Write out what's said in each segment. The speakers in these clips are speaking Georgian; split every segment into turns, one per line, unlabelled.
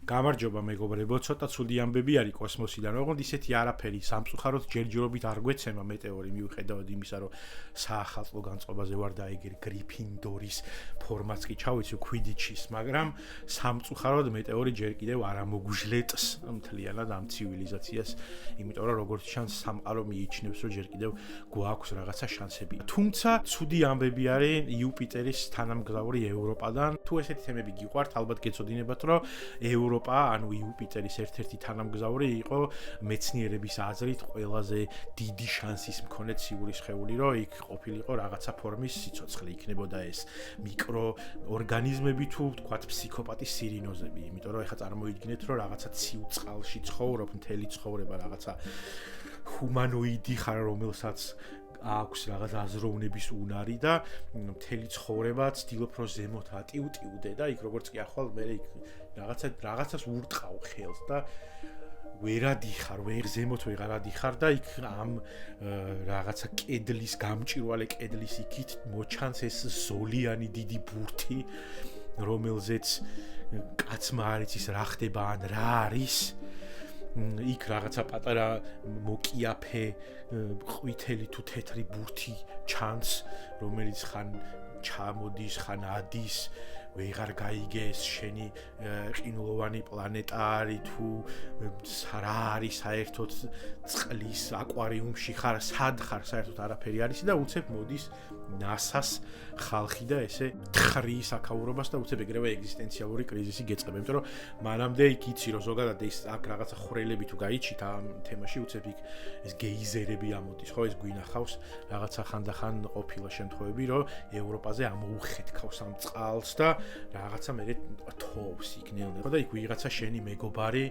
გამარჯობა მეგობრებო, ცოტა ცუდი ამბები არის კოსმოსიდან. ოღონდ ისეთი არაფერი სამწუხაროდ ჯერჯერობით არ გვეცემა მეტეორი მიუხედავად იმისა, რომ საახალწლო განწყობაზე ვარ და ეგერ გრიფინდორის ფორმაც კი ჩავიცი ქვიდიჩის, მაგრამ სამწუხაროდ მეტეორი ჯერ კიდევ არ ამოგუჟლეტს მთლიანად ამ ცივილიზაციას, იმიტომ რომ როგორც ჩანს სამყარო მიიჩნევს, რომ ჯერ კიდევ გვაქვს რაღაცა შანსები. თუმცა ცუდი ამბები არის იუპიტერის თანამგზავრი ევროპადან. თუ ესეთი თემები გიყვართ, ალბათ გეცოდინებათ, რომ ევროპა, ანუ იუპიტერის ერთ-ერთი თანამგზავრი იყო მეცნიერების აზრით ყველაზე დიდი შანსის მქონე ციური სხეული, რომ იქ ყოფილიყო რაღაცა ფორმის სიცოცხლე, იქნებოდა ეს მიკროორგანიზმები თუ ვთქვათ ფსიქოპატის სირინოზები, იმიტომ რომ ეხლა წარმოიდგინეთ, რომ რაღაცა ცივ წყალში ცხოვრობ, მთელი ცხოვრება რაღაცა ჰუმანოიდი ხარ, რომელსაც აქვს რაღაც აზროვნების უნარი და მთელი ცხოვრება ცდილობ რომ ზემოთ ატივტივდე და იქ როგორც კი ახვალ მე იქ რაღაცას ურტყავ ხელს და ვერადიხარ, ვერ ზემოთ ვეღარ ადიხარ და იქ ამ რაღაცა კედლის გამჭვირვალე კედლის იქით მოჩანს ეს ზოლიანი დიდი ბურთი, რომელზეც კაცმა არ იცის რა ხდება ან რა არის. იქ რაღაცა პატარა მოკიაფე ყვითელი თუ თეთრი ბურთი ჩანს, რომელიც ხან ჩამოდის, ხან ადის, ვეღარ გაიგეს შენი ყინულოვანი პლანეტა არის თუ რა არის საერთოდ წყლის აკვარიუმში ხარ, სად ხარ საერთოდ არაფერი არის და უცებ მოდის NASA-ს ხალხი და ესე თხრის აქაურობას და უცებ ეგრევე ეგზისტენციალური კრიზისი გეწყება, იმიტომ რომ მანამდე იქ იცი რომ ზოგადად ეს აქ რაღაცა ხვრელები თუ გაიჩით ამ თემაში უცებ იქ ეს გეიზერები ამოდის, ხო ეს გვინახავს რაღაცა ხანდახან ყოფილა შემთხვევები, რომ ევროპაზე ამოუხეთქავს ამ წყალს და რაღაცა მე თოვს იქ ნელ-ნელა და იქ ვიღაცა შენი მეგობარი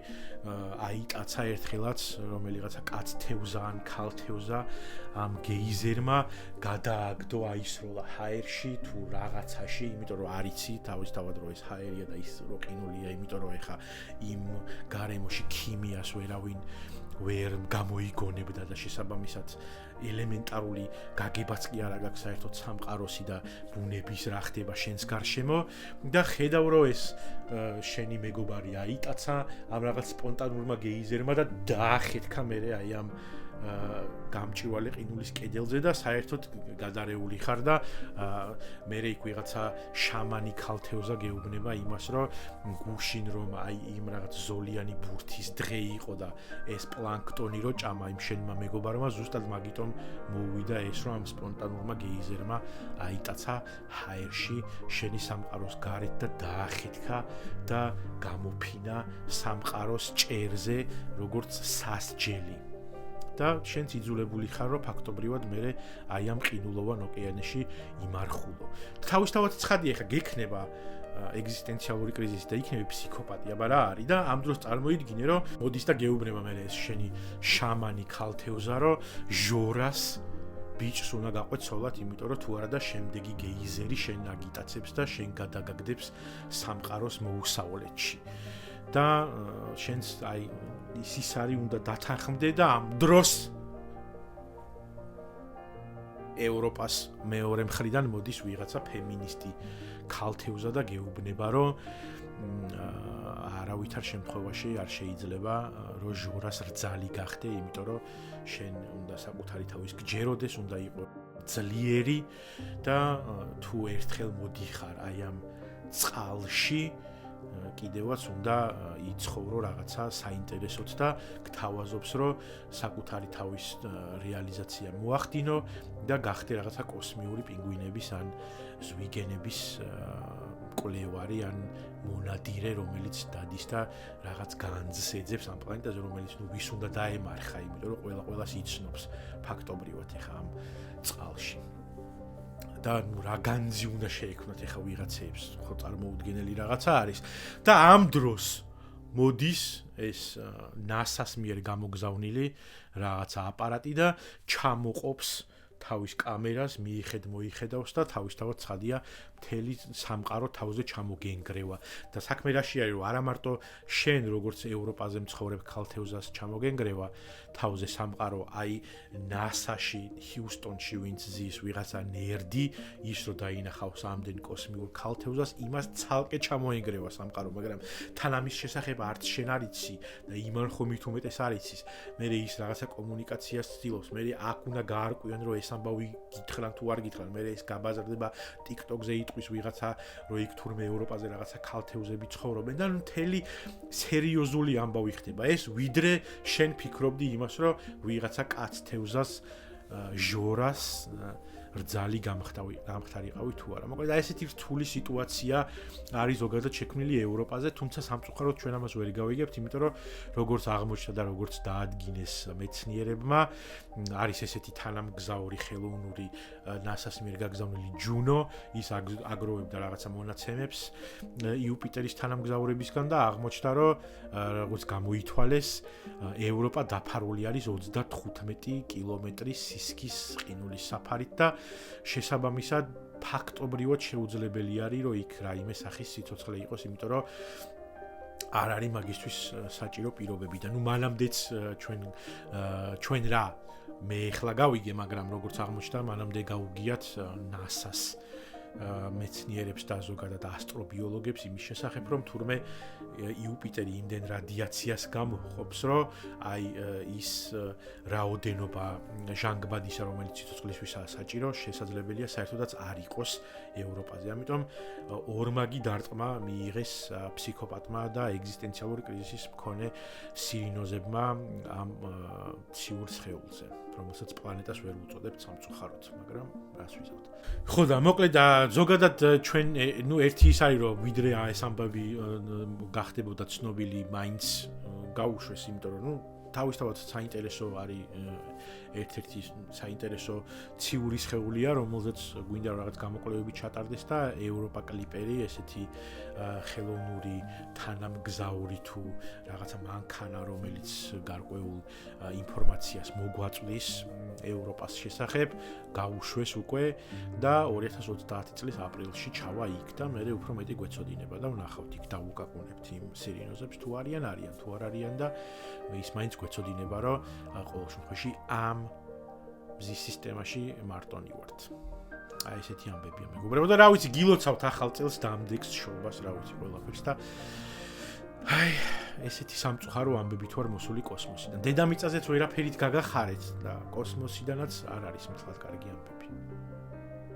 აიტაცა ერთხელაც რომელიღაცა კაც თევზა ან ქალ თევზა ამ გეიზერმა გადააგდო აისროლა ჰაერში თუ რაღაცაში, იმიტომ რომ არიცი თავისთავად რომ ეს ჰაერია და ის რო ყინულია, იმიტომ რომ ეხა იმ გარემოში ქიმიას ვერავინ ვერ გამოიგონებდა და შესაბამისად ელემენტარული გაგებაც კი არ აქვს საერთოდ სამყაროსი და ბუნების რა ხდება შენს გარშემო და ხედავ რომ ეს შენი მეგობარი აიტაცა ამ რაღაც სპონტანურმა გეიზერმა და დაახეთქა მერე აი ამ გამჭვირვალე ყინულის კედელზე და საერთოდ გადარეული ხარ და მერე იქ ვიღაცა შამანი ქალთევზა გეუბნება იმას, რომ გუშინ რომ აი იმ რაღაც ზოლიანი ბურთის დღე იყო და ეს პლანქტონი რო ჭამა იმ შენმა მეგობარმა, ზუსტად მაგიტომ მოუვიდა ეს, რომ ამ სპონტანურმა გეიზერმა აიტაცა ჰაერში შენი სამყაროს გარეთ და დაახეთქა და გამოფინა სამყაროს ჭერზე როგორც სასჯელი. და შენც იძულებული ხარ რომ ფაქტობრივად მე აი ამ ყინულოვან ოკეანეში იმარხულო. თავისთავად ცხადია ხა გექნება ეგზისტენციალური კრიზისი და იქნები ფსიქოპატია, აბა რა არის და ამ დროს წარმოიდგინე რომ მოდის და გეუბნება მე ეს შენი შამანი ქალთევზა რომ ჟორას ბიჭს უნდა გაყვეცოლად, იმიტომ რომ თუ არა და შემდეგი გეიზერი შენ აგიტაცებს და შენ გადაგაგდებს სამყაროს მოუსავლეთში. და შენს აი ის არის უნდა დათანხმდე და ამ დროს ევროპას მეორე მხრიდან მოდის ვიღაცა ფემინისტი ქალთევზა და გეუბნება რომ არავითარ შემთხვევაში არ შეიძლება რომ ჟორას რძალი გახდე, იმიტომ რომ შენ უნდა საკუთარი თავის გჯეროდეს, უნდა იყო ძლიერი და თუ ერთხელ მოდიხარ აი ამ წყალში კიდევაც უნდა იცხოვრო რაღაცა საინტერესოდ და გთავაზობს რომ საკუთარი თავის რეალიზაცია მოახდინო და გახდე რაღაცა კოსმიური პინგვინების ან ზვიგენების მკვლევარი ან მონადირე, რომელიც დადის და რაღაც განძს ეძებს ამ პლანეტაზე, რომელიც ვის უნდა დაემარხა, იმიტომ რომ ყველას იცნობს ფაქტობრივად ეხა ამ წყალში. და რა განძი უნდა შეექმნათ ეხა ვიღაცებს, ხო წარმოუდგენელი რაღაცა არის და ამ დროს მოდის ეს NASA-ს მიერ გამოგზავნილი რაღაცა აპარატი და ჩამოყოფს თავის კამერას, მოიხედავს და თავისთავად ცხადია მთელი სამყარო თავზე ჩამოგენგრევა და საქმე რაში არის რომ არა მარტო შენ როგორც ევროპაზე მცხოვრებ ქალთევზას ჩამოგენგრევა თავზე სამყარო აი NASA-ში ჰიუსტონში ვინც ზის ვიღაცა ნერდი ის რომ დაინახავს ამდენ კოსმიურ ქალთევზას იმას ცალკე ჩამოენგრევა სამყარო მაგრამ თან ამის შესახებ არც შენ არ იცი და იმან ხომ მით უმეტეს არ იცის მე ის რაღაცა კომუნიკაციას ცდილობს მე აქ უნდა გაარკვიონ რომ ეს ამბავი გითხრან თუ არ გითხრან მე ეს გაბაზრდება TikTok-ზე იტყვის ვიღაცა რომ იქ თურმე ევროპაზე რაღაცა ქალთევზები ცხოვრობენ და მთელი სერიოზული ამბავი ხდება ეს ვიდრე შენ ფიქრობდი იმას რომ ვიღაცა კაცთევზას ჟორას რძალი გამხდარიყავი თუ არა. მოკლედ აი ესეთი რთული სიტუაცია არის ზოგადად შექმნილი ევროპაზე, თუმცა სამწუხაროდ ჩვენ ამას ვერ გავიგებთ, იმიტომ რომ როგორც აღმოჩნდა და როგორც დაადგინეს მეცნიერებმა, არის ესეთი თანამგზავრი ხელოვნური NASA-ს მიერ გაგზავნილი ჯუნო, ის აგროვებდა რაღაცა მონაცემებს იუპიტერის თანამგზავრებისგან და აღმოჩნდა, რომ როგორც გამოითვალეს, ევროპა დაფარული არის 35 კილომეტრის სისქის ყინულის საფარით და შესაბამისად ფაქტობრივად შეუძლებელი არის რომ იქ რაიმე სახის სიცოცხლე იყოს, იმიტომ რომ არ არის მაგისთვის საჭირო პირობები და ნუ მანამდეც ჩვენ რა მე ახლა გავიგე, მაგრამ როგორც აღმოჩნდა, მანამდე გავუგიათ NASA-ს მეცნიერებს და ზოგადად ასტრობიოლოგებს იმის შესახებ, რომ თურმე იუპიტერი იმდენ რადიაციას გამოხობს, რომ აი ის რაოდენობა ჟანგბადისა, რომელიც სიცოცხლისთვისაა საჭირო, შესაძლებელია საერთოდაც არ იყოს ევროპაზე. ამიტომ ორმაგი დარტყმა მიიღეს ფსიქოპატმა და ეგზისტენციალური კრიზისის მქონე სირინოზებმა ამ ციურ სხეულზე, რომელსაც პლანეტას ვერ უწოდებთ სამწუხაროდ, მაგრამ რას ვიზავთ. ხო და მოკლედ ზოგადად ჩვენ ნუ ერთი ის არის რომ ვიდრე ეს ამბავი გახდებოდა ცნობილი მაინც გაუშვეს, იმიტომ რომ ნუ თავისთავად საინტერესო არის ერთ-ერთი საინტერესო ციური სხეულია, რომელზეც გვინდა რაღაც გამოკვლევები ჩატარდეს და ევროპა კლიპერი ესეთი ხელოვნური თანამგზავრი თუ რაღაცა მანქანა, რომელიც გარკვეულ ინფორმაციას მოგვაწვდის ევროპას შესახებ, გაუშვეს უკვე და 2030 წლის აპრილში ჩავა იქ და მე უფრო მეტი გვეცოდინება და ვნახავთ იქ დავუკაკუნებთ იმ სირინოზებს თუ არიან თუ არ არიან და ის მაინც გვეცოდინება რომ ყოველ შემთხვევაში ამ მზის სისტემაში მარტონი ვართ. აი ესეთი ამბებია მეგობრებო და რა ვიცი გილოცავთ ახალ წელს დამდეგს შობას რა ვიცი ყველაფერს და აი ესეთი სამწუხარო ამბები თუ არ მოსული კოსმოსიდან. დედამიწაზეც ვერაფერით გაგახარეთ და კოსმოსიდანაც არ არის მართლაც კარგი ამბები.